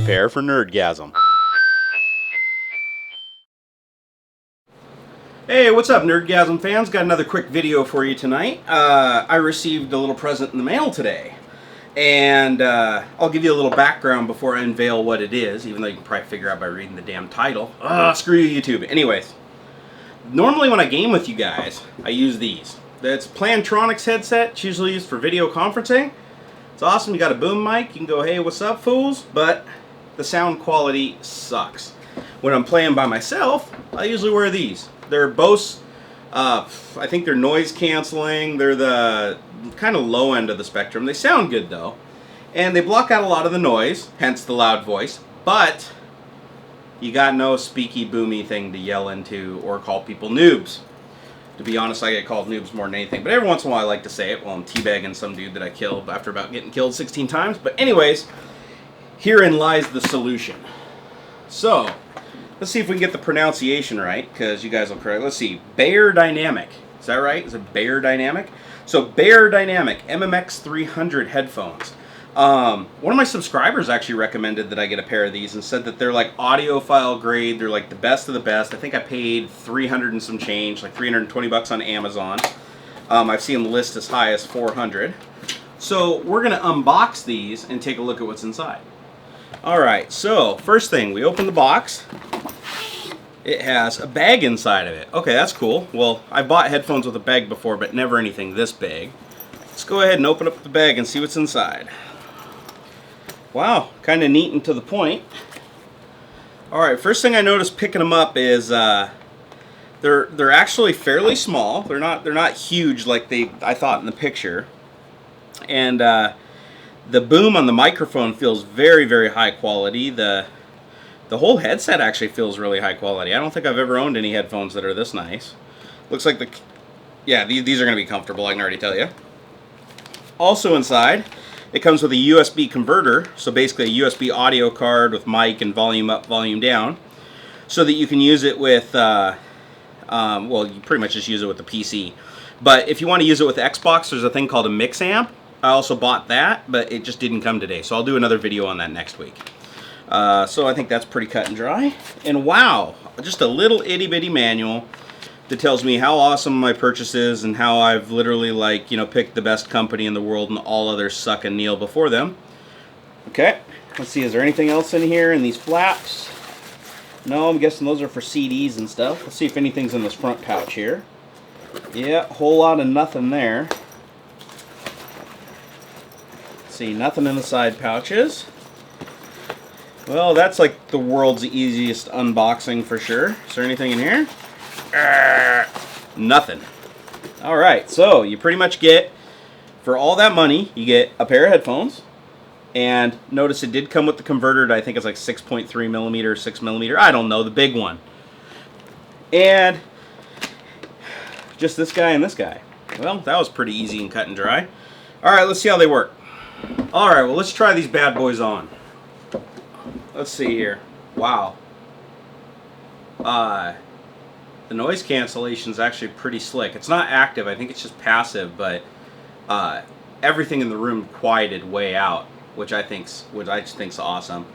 Prepare for Nerdgasm. Hey, what's up, Nerdgasm fans? Got another quick video for you tonight. I received a little present in the mail today. And I'll give you a little background before I unveil what it is, even though you can probably figure out by reading the damn title. Screw you, YouTube. Anyways, normally when I game with you guys, I use these. That's Plantronics headset. It's usually used for video conferencing. It's awesome. You got a boom mic. You can go, hey, what's up, fools? But the sound quality sucks. When I'm playing by myself, I usually wear these. They're Bose, I think they're noise canceling. They're the kind of low end of the spectrum. They sound good though. And they block out a lot of the noise, hence the loud voice. But you got no speaky boomy thing to yell into or call people noobs. To be honest, I get called noobs more than anything. But every once in a while I like to say it while I'm teabagging some dude that I killed after about getting killed 16 times. But anyways, herein lies the solution. So, let's see if we can get the pronunciation right, because you guys will correct. Let's see. Beyerdynamic. Is that right? Is it Beyerdynamic? So, Beyerdynamic MMX 300 headphones. One of my subscribers actually recommended that I get a pair of these and said that they're like audiophile grade. They're like the best of the best. I think I paid 300 and some change, like 320 bucks on Amazon. I've seen them list as high as 400. So, we're going to unbox these and take a look at what's inside. Alright, so first thing, we open the box. It has a bag inside of it. Okay, that's cool. Well, I bought headphones with a bag before, but never anything this big. Let's go ahead and open up the bag and see what's inside. Wow, kind of neat and to the point. Alright, first thing I noticed picking them up is they're actually fairly small. They're not huge like I thought in the picture. And the boom on the microphone feels very, very high quality. The whole headset actually feels really high quality. I don't think I've ever owned any headphones that are this nice. Looks like these are going to be comfortable, I can already tell you. Also inside, it comes with a USB converter, so basically a USB audio card with mic and volume up, volume down, so that you can use it with, well, you pretty much just use it with the PC. But if you want to use it with Xbox, there's a thing called a mix amp. I also bought that, but it just didn't come today, so I'll do another video on that next week. So I think that's pretty cut and dry. And wow, just a little itty-bitty manual that tells me how awesome my purchase is and how I've literally, like, you know, picked the best company in the world and all others suck and kneel before them. Okay, let's see, is there anything else in here in these flaps? No, I'm guessing those are for CDs and stuff. Let's see if anything's in this front pouch here. Yeah, whole lot of nothing there. See, nothing in the side pouches. Well, that's like the world's easiest unboxing for sure. Is there anything in here? Nothing. Alright, so you pretty much get, for all that money, you get a pair of headphones. And notice it did come with the converter to, I think it's like 6.3 millimeter, 6 millimeter. I don't know, the big one. And just this guy and this guy. Well, that was pretty easy and cut and dry. Alright, let's see how they work. Alright, well, let's try these bad boys on. Let's see here. Wow. The noise cancellation is actually pretty slick. It's not active, I think it's just passive, but everything in the room quieted way out, which I just think's awesome.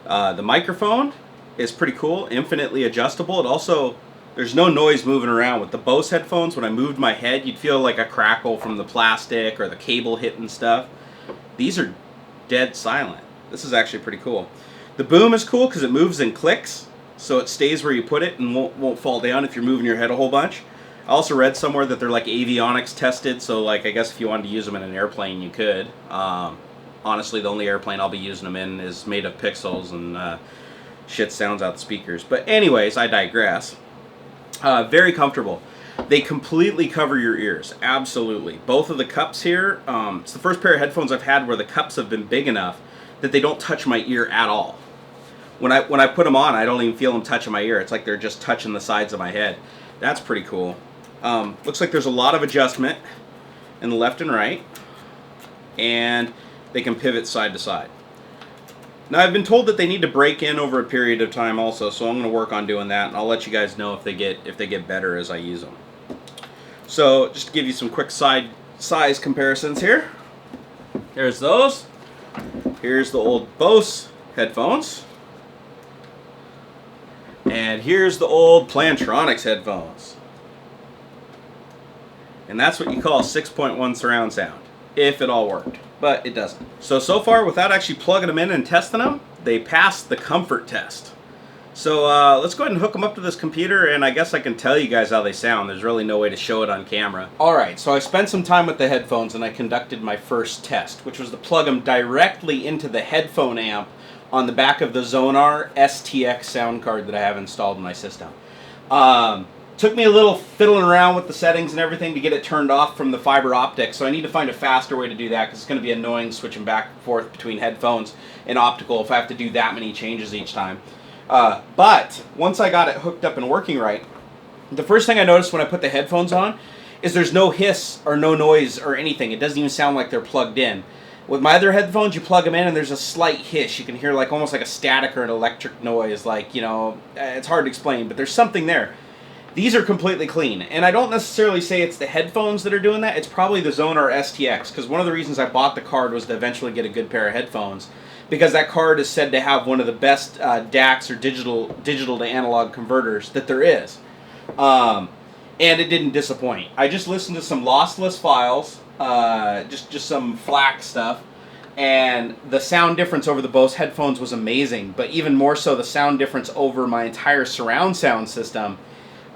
The microphone is pretty cool, infinitely adjustable. It also, there's no noise moving around. With the Bose headphones, when I moved my head, you'd feel like a crackle from the plastic or the cable hitting stuff. These are dead silent. This is actually pretty cool. The boom is cool because it moves in clicks, so it stays where you put it and won't fall down if you're moving your head a whole bunch. I also read somewhere that they're like avionics tested, so like I guess if you wanted to use them in an airplane, you could. Honestly, the only airplane I'll be using them in is made of pixels and shit sounds out the speakers. But anyways, I digress. Very comfortable. They completely cover your ears, absolutely. Both of the cups here, it's the first pair of headphones I've had where the cups have been big enough that they don't touch my ear at all. When I put them on, I don't even feel them touching my ear. It's like they're just touching the sides of my head. That's pretty cool. Looks like there's a lot of adjustment in the left and right, and they can pivot side to side. Now, I've been told that they need to break in over a period of time also, so I'm going to work on doing that, and I'll let you guys know if they get better as I use them. So, just to give you some quick size comparisons here. There's those. Here's the old Bose headphones. And here's the old Plantronics headphones. And that's what you call 6.1 surround sound, if it all worked. But it doesn't. So far, without actually plugging them in and testing them, they passed the comfort test. So let's go ahead and hook them up to this computer, and I guess I can tell you guys how they sound. There's really no way to show it on camera. Alright, so I spent some time with the headphones and I conducted my first test, which was to plug them directly into the headphone amp on the back of the Zonar STX sound card that I have installed in my system. Took me a little fiddling around with the settings and everything to get it turned off from the fiber optic, so I need to find a faster way to do that because it's going to be annoying switching back and forth between headphones and optical if I have to do that many changes each time. But once I got it hooked up and working right, the first thing I noticed when I put the headphones on is there's no hiss or no noise or anything. It doesn't even sound like they're plugged in. With my other headphones, you plug them in and there's a slight hiss. You can hear like almost like a static or an electric noise, like, you know, it's hard to explain, but there's something there. These are completely clean, and I don't necessarily say it's the headphones that are doing that. It's probably the Zonar STX, because one of the reasons I bought the card was to eventually get a good pair of headphones, because that card is said to have one of the best DACs, or digital to analog converters, that there is. And it didn't disappoint. I just listened to some lossless files, just some FLAC stuff, and the sound difference over the Bose headphones was amazing, but even more so the sound difference over my entire surround sound system.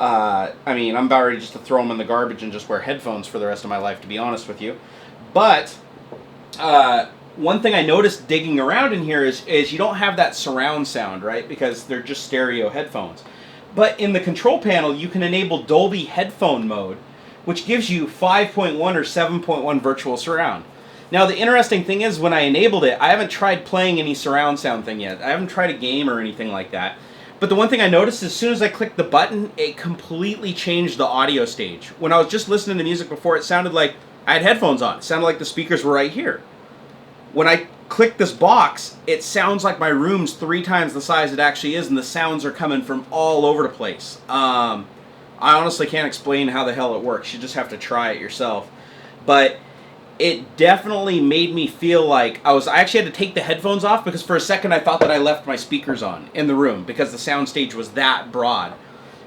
I mean, I'm about ready just to throw them in the garbage and just wear headphones for the rest of my life, to be honest with you. But one thing I noticed digging around in here is you don't have that surround sound, right? Because they're just stereo headphones. But in the control panel, you can enable Dolby headphone mode, which gives you 5.1 or 7.1 virtual surround. Now, the interesting thing is, when I enabled it, I haven't tried playing any surround sound thing yet. I haven't tried a game or anything like that. But the one thing I noticed, as soon as I clicked the button, it completely changed the audio stage. When I was just listening to music before, it sounded like I had headphones on. It sounded like the speakers were right here. When I click this box, it sounds like my room's 3 times the size it actually is, and the sounds are coming from all over the place. I honestly can't explain how the hell it works. You just have to try it yourself. But it definitely made me feel like I actually had to take the headphones off, because for a second I thought that I left my speakers on in the room because the sound stage was that broad.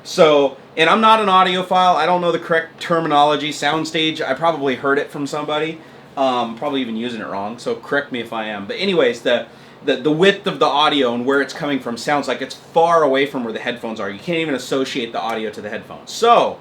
So, and I'm not an audiophile. I don't know the correct terminology. Soundstage, I probably heard it from somebody. Probably even using it wrong, so correct me if I am. But anyways, the width of the audio and where it's coming from sounds like it's far away from where the headphones are. You can't even associate the audio to the headphones. So,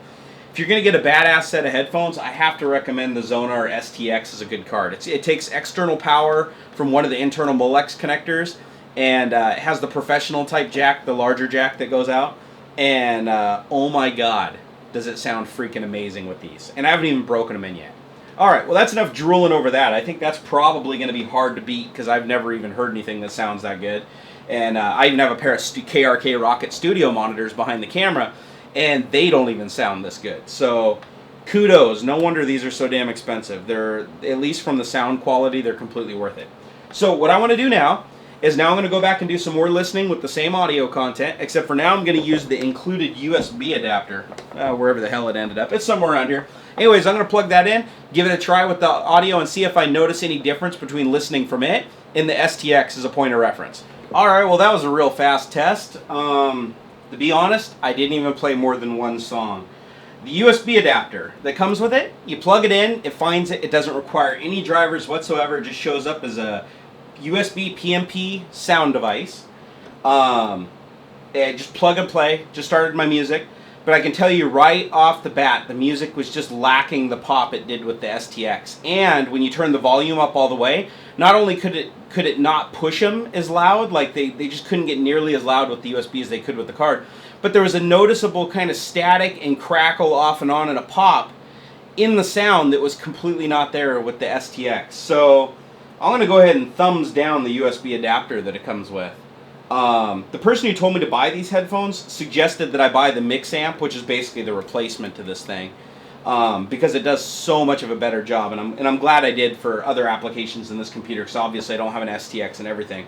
if you're going to get a badass set of headphones, I have to recommend the Zonar STX as a good card. It takes external power from one of the internal Molex connectors, and it has the professional type jack, the larger jack that goes out. And oh my god, does it sound freaking amazing with these. And I haven't even broken them in yet. Alright, well that's enough drooling over that. I think that's probably going to be hard to beat, because I've never even heard anything that sounds that good. And I even have a pair of KRK Rocket Studio monitors behind the camera, and they don't even sound this good. So, kudos. No wonder these are so damn expensive. They're, at least from the sound quality, they're completely worth it. So, what I want to do now is I'm going to go back and do some more listening with the same audio content, except for now I'm going to use the included USB adapter, wherever the hell it ended up. It's somewhere around here. Anyways, I'm going to plug that in, give it a try with the audio, and see if I notice any difference between listening from it and the STX as a point of reference. Alright, well that was a real fast test. To be honest, I didn't even play more than one song. The USB adapter that comes with it, you plug it in, it finds it, it doesn't require any drivers whatsoever, it just shows up as a USB PMP sound device. Just plug and play, just started my music, but I can tell you right off the bat, the music was just lacking the pop it did with the STX. And when you turn the volume up all the way, not only could it not push them as loud, like they just couldn't get nearly as loud with the USB as they could with the card, but there was a noticeable kind of static and crackle off and on and a pop in the sound that was completely not there with the STX. So I'm going to go ahead and thumbs down the USB adapter that it comes with. The person who told me to buy these headphones suggested that I buy the mix amp, which is basically the replacement to this thing, because it does so much of a better job, and I'm glad I did for other applications in this computer, because obviously I don't have an STX and everything.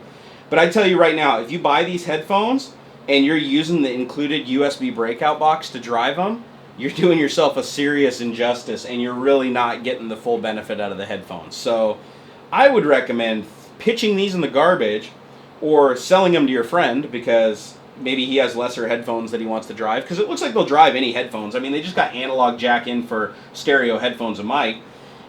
But I tell you right now, if you buy these headphones and you're using the included USB breakout box to drive them, you're doing yourself a serious injustice, and you're really not getting the full benefit out of the headphones. So I would recommend pitching these in the garbage, or selling them to your friend because maybe he has lesser headphones that he wants to drive, because it looks like they'll drive any headphones. I mean, they just got analog jack in for stereo headphones and mic.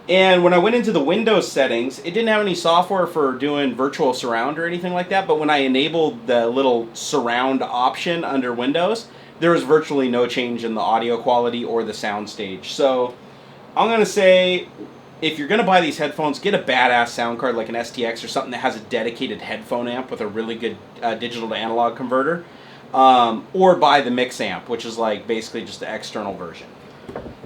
And when I went into the Windows settings, it didn't have any software for doing virtual surround or anything like that, but when I enabled the little surround option under Windows, there was virtually no change in the audio quality or the sound stage. So I'm going to say, if you're going to buy these headphones, get a badass sound card like an STX or something that has a dedicated headphone amp with a really good digital to analog converter, or buy the mix amp, which is like basically just the external version.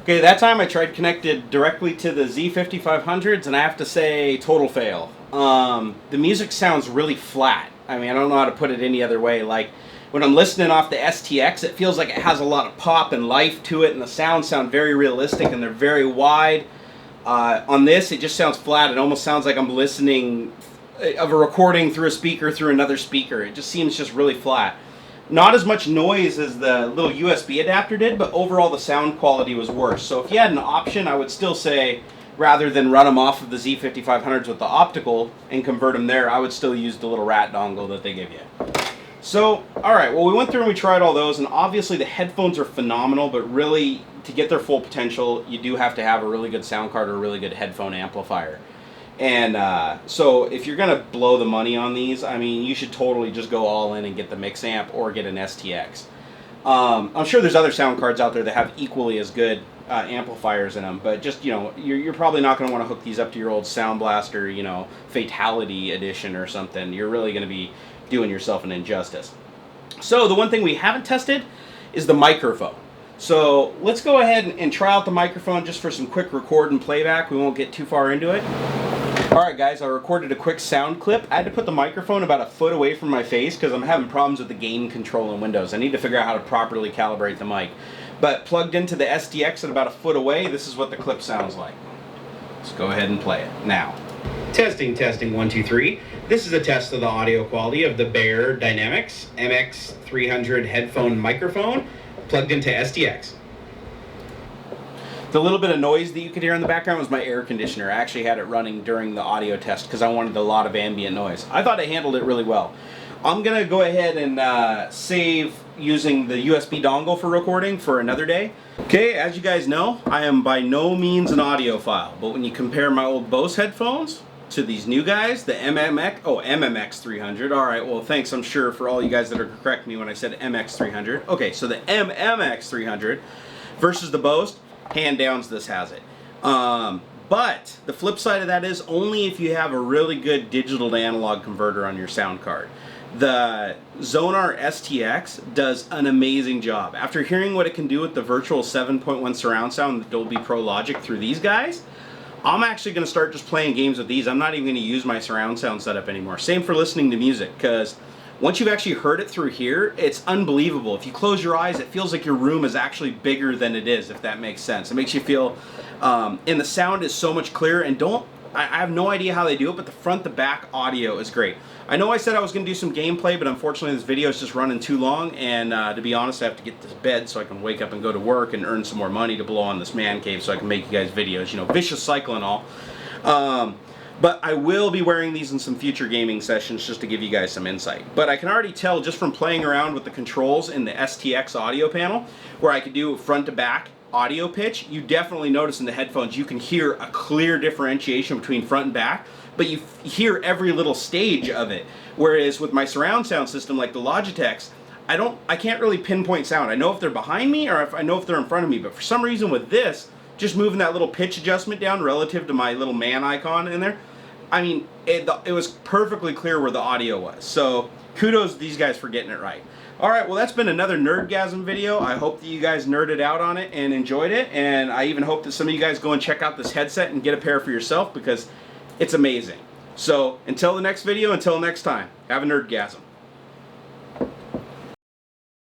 Okay, that time I tried connected directly to the Z5500s, and I have to say, total fail. The music sounds really flat. I mean, I don't know how to put it any other way. Like, when I'm listening off the STX, it feels like it has a lot of pop and life to it, and the sounds sound very realistic, and they're very wide. On this, it just sounds flat. It almost sounds like I'm listening of a recording through a speaker through another speaker. It just seems just really flat. Not as much noise as the little USB adapter did, but overall the sound quality was worse. So if you had an option, I would still say, rather than run them off of the Z5500s with the optical and convert them there, I would still use the little rat dongle that they give you. So, alright, well, we went through and we tried all those, and obviously the headphones are phenomenal, but really, to get their full potential, you do have to have a really good sound card or a really good headphone amplifier. And so if you're going to blow the money on these, I mean, you should totally just go all in and get the mix amp or get an STX. I'm sure there's other sound cards out there that have equally as good amplifiers in them, but just, you know, you're probably not going to want to hook these up to your old Sound Blaster, you know, Fatality Edition or something. You're really going to be doing yourself an injustice. So the one thing we haven't tested is the microphone. So let's go ahead and try out the microphone just for some quick record and playback. We won't get too far into it. Alright guys, I recorded a quick sound clip. I had to put the microphone about a foot away from my face because I'm having problems with the gain control in Windows. I need to figure out how to properly calibrate the mic. But plugged into the STX at about a foot away, this is what the clip sounds like. Let's go ahead and play it now. Testing, 1, 2, 3. This is a test of the audio quality of the Beyerdynamic MMX 300 headphone microphone plugged into STX. The little bit of noise that you could hear in the background was my air conditioner. I actually had it running during the audio test because I wanted a lot of ambient noise. I thought I handled it really well. I'm going to go ahead and save using the USB dongle for recording for another day. Okay, as you guys know, I am by no means an audiophile, but when you compare my old Bose headphones to these new guys, the MMX 300. Alright, well thanks, I'm sure, for all you guys that are correcting me when I said MX 300. Okay, so the MMX 300 versus the Bose, hand downs this has it. But the flip side of that is only if you have a really good digital to analog converter on your sound card. The Zonar STX does an amazing job. After hearing what it can do with the virtual 7.1 surround sound with Dolby Pro Logic through these guys, I'm actually going to start just playing games with these. I'm not even going to use my surround sound setup anymore. Same for listening to music, because once you've actually heard it through here, it's unbelievable. If you close your eyes, it feels like your room is actually bigger than it is, if that makes sense. It makes you feel, and the sound is so much clearer, and I have no idea how they do it, but the front to back audio is great. I know I said I was going to do some gameplay, but unfortunately this video is just running too long, and to be honest, I have to get to bed so I can wake up and go to work and earn some more money to blow on this man cave so I can make you guys videos, you know, vicious cycle and all. But I will be wearing these in some future gaming sessions just to give you guys some insight. But I can already tell just from playing around with the controls in the STX audio panel, where I could do front to back audio pitch, you definitely notice in the headphones you can hear a clear differentiation between front and back, but you hear every little stage of it. Whereas with my surround sound system like the Logitech's, I can't really pinpoint sound. I know if they're behind me or I know if they're in front of me, but for some reason with this, just moving that little pitch adjustment down relative to my little man icon in there, I mean, it was perfectly clear where the audio was. So kudos to these guys for getting it right. Alright, well that's been another Nerdgasm video. I hope that you guys nerded out on it and enjoyed it, and I even hope that some of you guys go and check out this headset and get a pair for yourself because it's amazing. So until the next video, until next time, have a Nerdgasm.